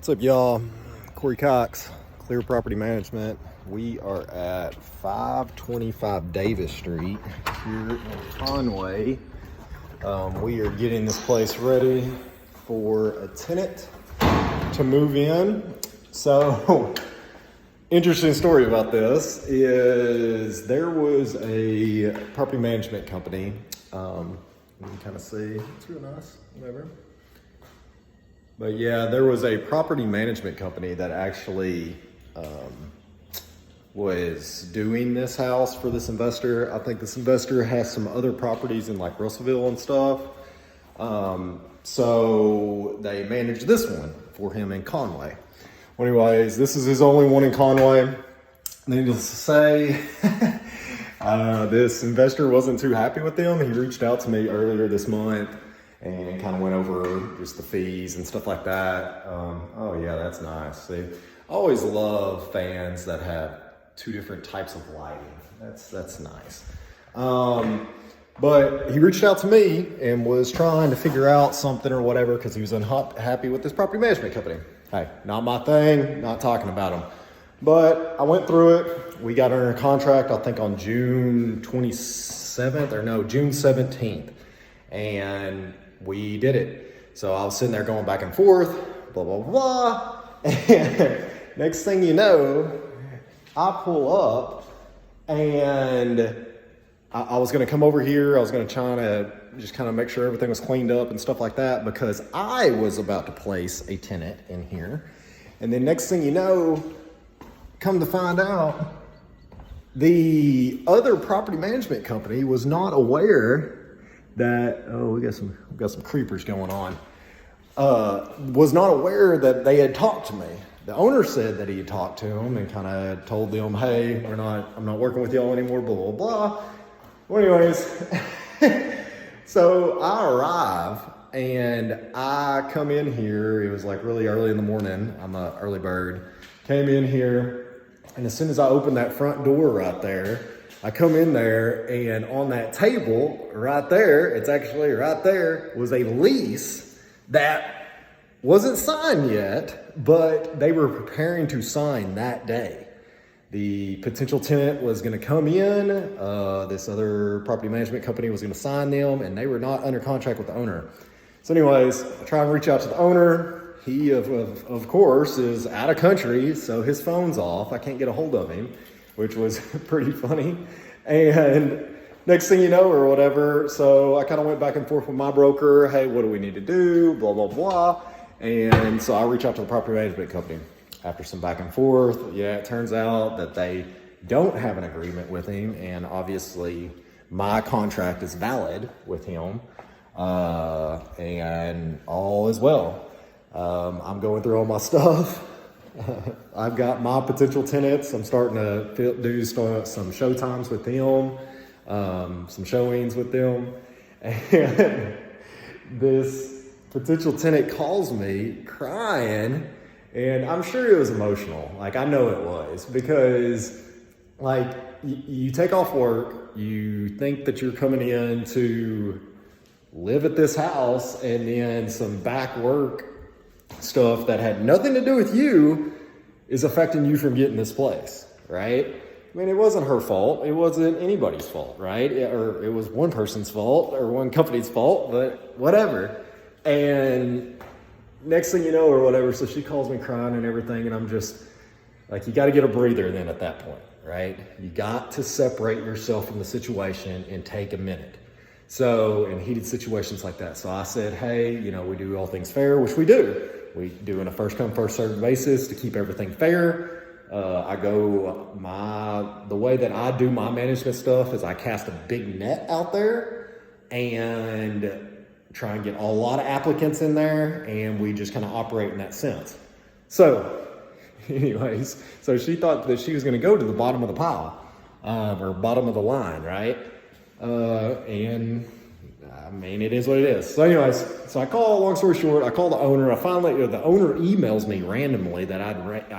What's up, y'all? Corey Cox, Clear Property Management. We are at 525 Davis Street here in Conway. We are getting this place ready for a tenant to move in. So, interesting story about this is there was a property management company. You can kind of see, it's real nice, whatever. But yeah, there was a property management company that actually was doing this house for this investor. I think this investor has some other properties in like Russellville and stuff. So they managed this one for him in Conway. Well, anyways, this is his only one in Conway. Needless to say, this investor wasn't too happy with them. He reached out to me earlier this month and kind of went over just the fees and stuff like that. Oh yeah, that's nice. See, I always love fans that have two different types of lighting. That's nice. But he reached out to me and was trying to figure out something or whatever because he was unhappy with this property management company. Hey, not my thing, not talking about them. But I went through it. We got under contract, I think on June 17th. And we did it. So I was sitting there going back and forth, blah, blah, blah. And next thing you know, I pull up and I was going to come over here. I was going to try to just kind of make sure everything was cleaned up and stuff like that because I was about to place a tenant in here. And then next thing you know, come to find out, the other property management company was not aware that, oh, we got some creepers going on, was not aware that they had talked to me. The owner said that he had talked to them and kind of told them, hey, I'm not working with y'all anymore, blah, blah, blah. Well, anyways, so I arrive and I come in here. It was like really early in the morning. I'm an early bird. Came in here, and as soon as I opened that front door right there, I come in there, and on that table right there, it's actually right there, was a lease that wasn't signed yet, but they were preparing to sign that day. The potential tenant was going to come in, this other property management company was going to sign them, and they were not under contract with the owner. So anyways, I try and reach out to the owner. He, of course, is out of country, so his phone's off. I can't get a hold of him, which was pretty funny. And next thing you know, or whatever, so I kind of went back and forth with my broker. Hey, what do we need to do? Blah, blah, blah. And so I reach out to the property management company. After some back and forth, yeah, it turns out that they don't have an agreement with him. And obviously, my contract is valid with him. And all is well. I'm going through all my stuff. I've got my potential tenants. I'm starting to do some show times with them, some showings with them. And this potential tenant calls me crying, and I'm sure it was emotional. Like, I know it was, because like you take off work, you think that you're coming in to live at this house, and then some back work stuff that had nothing to do with you is affecting you from getting this place, right? I mean, it wasn't her fault. It wasn't anybody's fault, right? Or it was one person's fault or one company's fault, but whatever. And next thing you know, or whatever, so she calls me crying and everything, and I'm just like, you got to get a breather then at that point, right? You got to separate yourself from the situation and take a minute. So in heated situations like that, so I said, hey, we do all things fair, which we do. We do in a first come, first served basis to keep everything fair. The way that I do my management stuff is I cast a big net out there and try and get a lot of applicants in there, and we just kind of operate in that sense. So anyways, so she thought that she was going to go to the bottom of the pile, or bottom of the line, right? And I mean, it is what it is. So anyways, so I call, long story short, I call the owner. The owner emails me randomly that I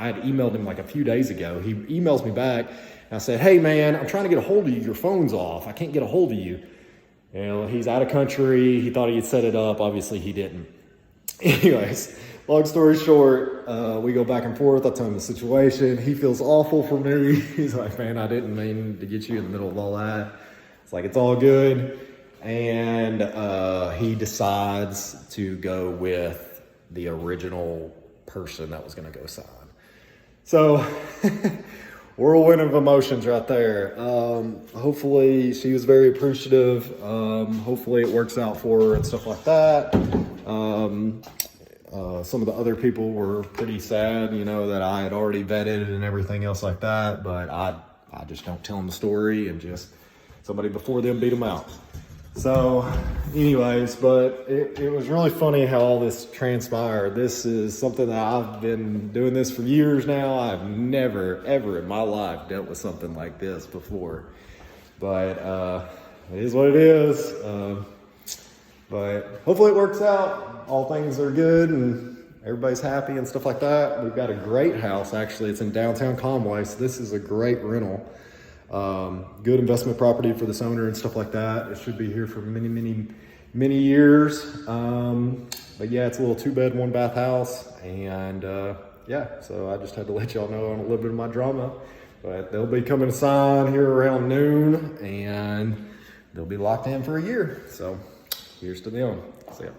had emailed him like a few days ago. He emails me back, and I said, hey man, I'm trying to get a hold of you. Your phone's off. I can't get a hold of you. He's out of country. He thought he had set it up. Obviously he didn't. Anyways, long story short, we go back and forth. I tell him the situation. He feels awful for me. He's like, man, I didn't mean to get you in the middle of all that. It's like, it's all good. And he decides to go with the original person that was going to go sign. So whirlwind of emotions right there. Hopefully she was very appreciative. Hopefully it works out for her and stuff like that. Some of the other people were pretty sad, you know, that I had already vetted and everything else like that, but I just don't tell them the story and just somebody before them beat them out. So anyways, but it was really funny how all this transpired. This is something that I've been doing this for years now. I've never, ever in my life dealt with something like this before. But it is what it is. But hopefully it works out. All things are good and everybody's happy and stuff like that. We've got a great house, actually. It's in downtown Conway, so this is a great rental. Good investment property for this owner and stuff like that. It should be here for many, many, many years. But yeah, it's a little 2-bed, 1-bath house. And yeah, so I just had to let y'all know on a little bit of my drama. But they'll be coming to sign here around noon and they'll be locked in for a year. So here's to them. See ya.